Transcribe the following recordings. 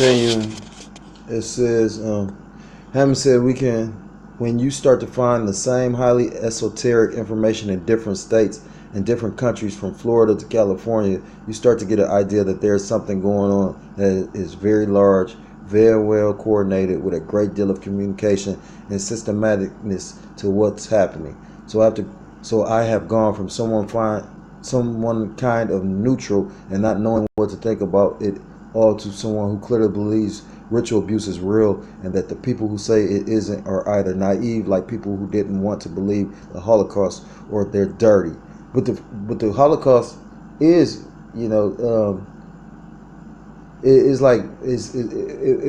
continuing, it says, Hammond said when you start to find the same highly esoteric information in different states and different countries from Florida to California, you start to get an idea that there's something going on that is very large, very well coordinated, with a great deal of communication and systematicness to what's happening. So I have gone from someone kind of neutral and not knowing what to think about it all to someone who clearly believes ritual abuse is real, and that the people who say it isn't are either naive, like people who didn't want to believe the Holocaust, or they're dirty. But the Holocaust is, it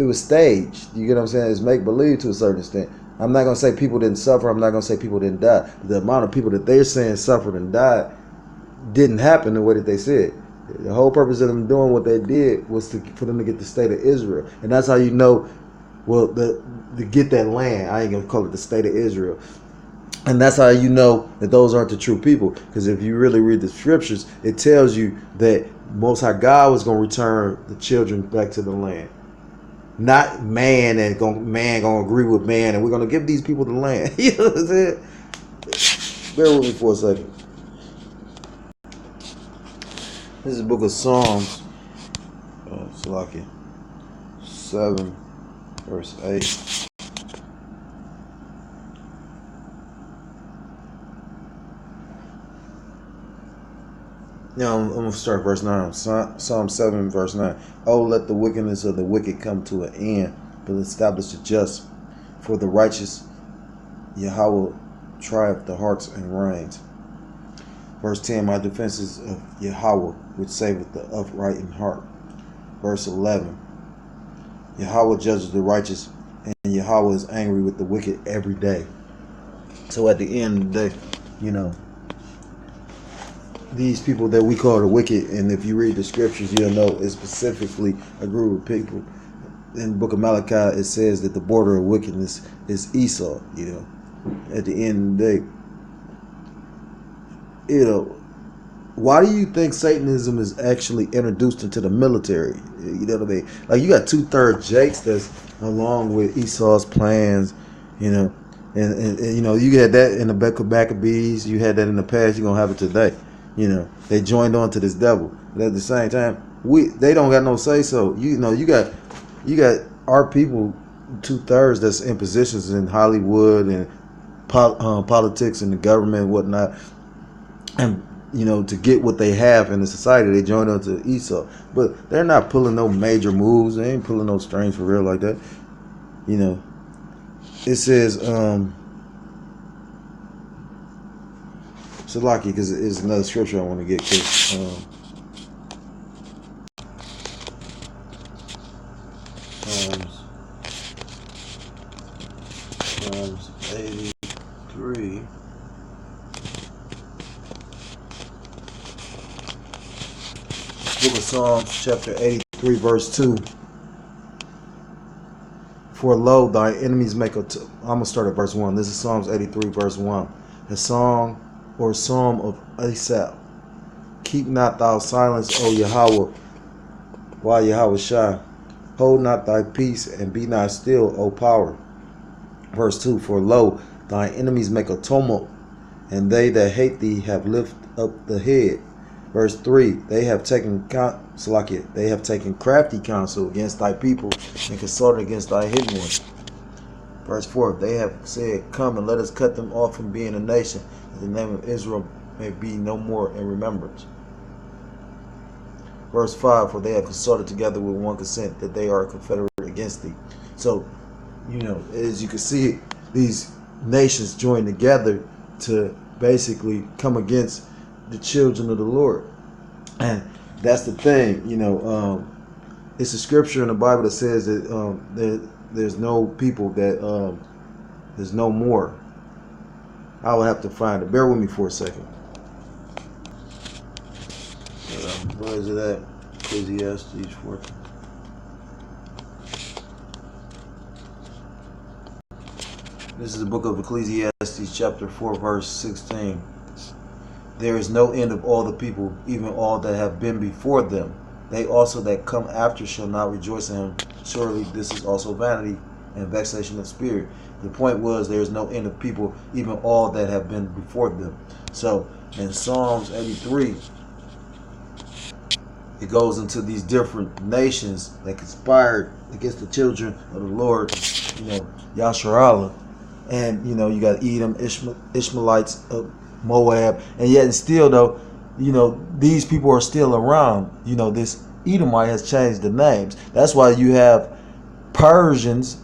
was staged. You get what I'm saying? It's make believe to a certain extent. I'm not gonna say people didn't suffer. I'm not gonna say people didn't die. The amount of people that they're saying suffered and died didn't happen the way that they said. The whole purpose of them doing what they did was for them to get the state of Israel, and that's how you know. Well, to get that land, I ain't gonna call it the state of Israel, and that's how you know that those aren't the true people. Because if you really read the scriptures, it tells you that Most High God was gonna return the children back to the land, not man gonna agree with man, and we're gonna give these people the land. You know what I'm saying? Bear with me for a second. This is the book of Psalms, Salaki 7, verse 8. Now I'm going to start verse 9. Psalm 7, verse 9. Oh, let the wickedness of the wicked come to an end, but establish the just. For the righteous, Yahweh trieth the hearts and reins. Verse 10, my defense is of Yahweh, which saveth the upright in heart. Verse 11, Yahweh judges the righteous, and Yahweh is angry with the wicked every day. So at the end of the day, these people that we call the wicked, and if you read the scriptures, you'll know it's specifically a group of people. In the book of Malachi, it says that the border of wickedness is Esau. At the end of the day, why do you think Satanism is actually introduced into the military? You know what I mean? Like, you got 2/3 Jakes that's along with Esau's plans, and you had that in the back of Maccabees, you had that in the past, you're gonna have it today. They joined on to this devil. But at the same time, they don't got no say so. You got our people, 2/3 that's in positions in Hollywood and politics and the government and whatnot. And to get what they have in the society, they join on to Esau. But they're not pulling no major moves. They ain't pulling no strings for real like that. It says, Salaki, because it's another scripture I want to get. Psalms 83. Book of Psalms, chapter 83, verse 2. For lo, thy enemies make I'm going to start at verse 1. This is Psalms 83, verse 1. A song or psalm of Asaph. Keep not thou silence, O Yahweh, while Yahweh Shai. Hold not thy peace, and be not still, O power. Verse 2. For lo, thy enemies make a tumult, and they that hate thee have lifted up the head. Verse 3, they have taken crafty counsel against thy people, and consulted against thy hidden ones. Verse 4, they have said, come and let us cut them off from being a nation, that the name of Israel may be no more in remembrance. Verse 5, for they have consulted together with one consent, that they are confederate against thee. So, as you can see, these nations join together to basically come against the children of the Lord. And that's the thing, it's a scripture in the Bible that says that there's no people that there's no more. I will have to find it. Bear with me for a second. Where is it at? Ecclesiastes 14. This is the book of Ecclesiastes, chapter 4, verse 16. There is no end of all the people, even all that have been before them. they also that come after shall not rejoice in him. Surely this is also vanity and vexation of spirit. The point was there is no end of people, even all that have been before them. So in Psalms 83, it goes into these different nations that conspired against the children of the Lord, Yasharallah. And, you got Edom, Ishmaelites, Moab. And yet and still, though, these people are still around. This Edomite has changed the names. That's why you have Persians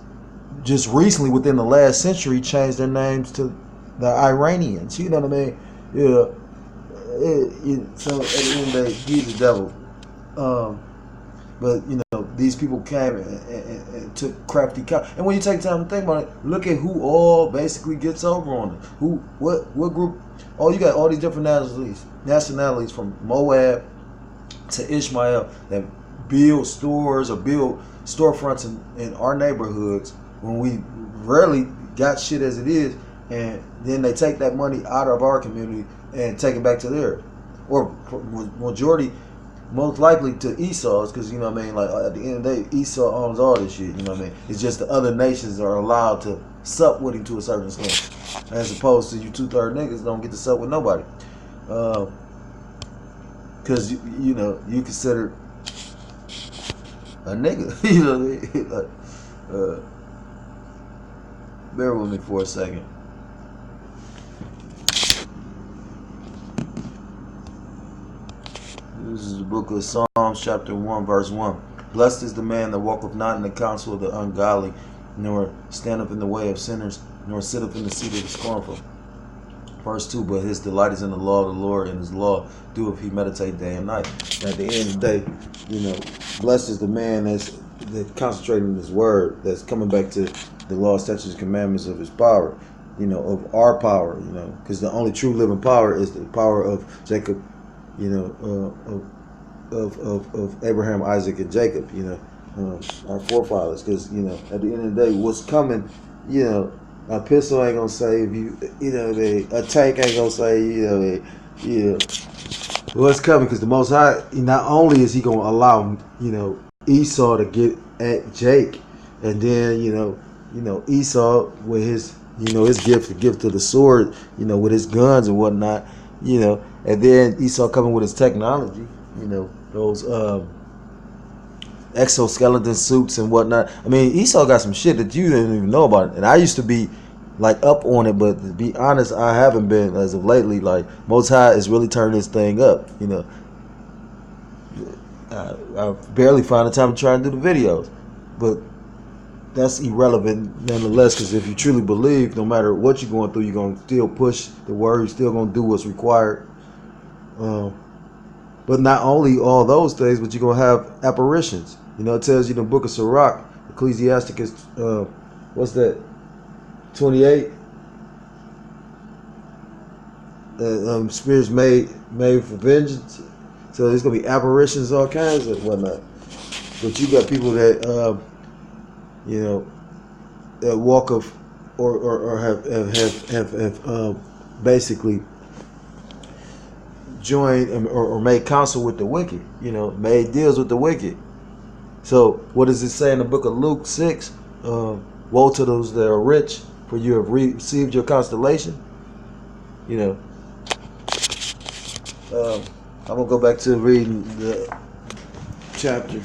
just recently, within the last century, changed their names to the Iranians. You know what I mean? Yeah. So at the end of the day, he's the devil. But these people came and took crafty and when you take time to think about it, look at who all basically gets over on it. What group? Oh, you got all these different nationalities from Moab to Ishmael that build stores or build storefronts in our neighborhoods when we rarely got shit as it is, and then they take that money out of our community and take it back to theirs, or majority. Most likely to Esau's, because like at the end of the day, Esau owns all this shit. You know what I mean? It's just the other nations are allowed to sup with him to a certain extent, as opposed to you 2/3 niggas don't get to sup with nobody, because you consider a nigga. You know what I mean? Bear with me for a second. This is the book of Psalms, chapter 1, verse 1. Blessed is the man that walketh not in the counsel of the ungodly, nor standeth in the way of sinners, nor sitteth in the seat of the scornful. Verse 2, but his delight is in the law of the Lord, and his law doeth he meditate day and night. And at the end of the day, blessed is the man that's concentrating on his word, that's coming back to the law, statutes, and commandments of his power, of our power, because the only true living power is the power of Jacob, of Abraham, Isaac, and Jacob, our forefathers. Because at the end of the day, what's coming, a pistol ain't gonna save you. A tank ain't gonna save you. What's coming? Because the Most High, not only is he gonna allow Esau to get at Jake, and then Esau with his his gift, the gift of the sword, with his guns and whatnot. And then Esau coming with his technology, those exoskeleton suits and whatnot. I mean, Esau got some shit that you didn't even know about. And I used to be up on it, but to be honest, I haven't been as of lately. Most High is really turning this thing up. I barely find the time to try and do the videos, but that's irrelevant nonetheless, because if you truly believe, no matter what you're going through, you're going to still push the word, you're still going to do what's required. But not only all those things, but you're going to have apparitions. It tells you in the book of Sirach, Ecclesiasticus, what's that, 28? Spirits made for vengeance. So there's going to be apparitions, all kinds of whatnot. But you got people that, that walk of, or have basically joined or made counsel with the wicked, made deals with the wicked. So what does it say in the book of Luke 6? Woe to those that are rich, for you have received your constellation. I'm going to go back to reading the chapter.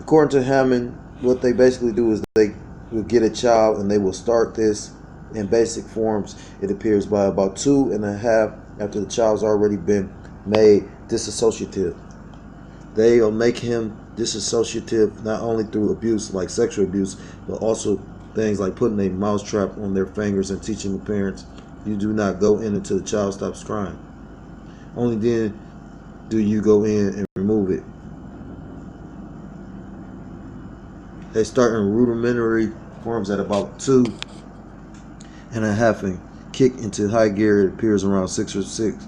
According to Hammond, what they basically do is they will get a child and they will start this in basic forms. It appears by about 2.5 after the child's already been made disassociative. They will make him disassociative not only through abuse like sexual abuse, but also things like putting a mousetrap on their fingers and teaching the parents, you do not go in until the child stops crying. Only then do you go in and remove it. They start in rudimentary forms at about 2.5 and kick into high gear. It appears around 6 or 6.5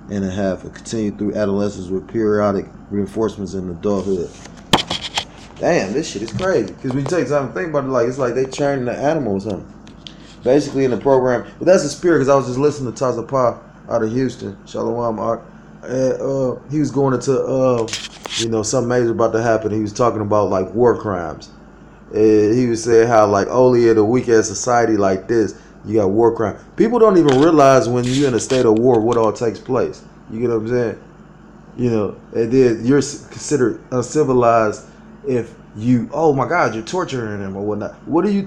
and continue through adolescence with periodic reinforcements in adulthood. Damn, this shit is crazy. Because when you take time to think about it, it's like they training the animal or something. basically in the program. But that's the spirit, because I was just listening to Tazapah out of Houston, Shalom Ark, and he was going into something major about to happen. He was talking about like war crimes. And he was saying how like only in a weak ass society like this you got war crime. People don't even realize when you're in a state of war what all takes place. You get what I'm saying? And then you're considered uncivilized if you, oh my God, you're torturing them or whatnot. What do you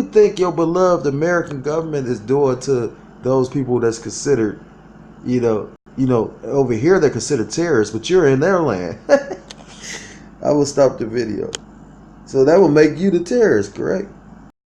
think your beloved American government is doing to those people that's considered, over here they're considered terrorists, but you're in their land? I will stop the video. So that will make you the terrorist, correct?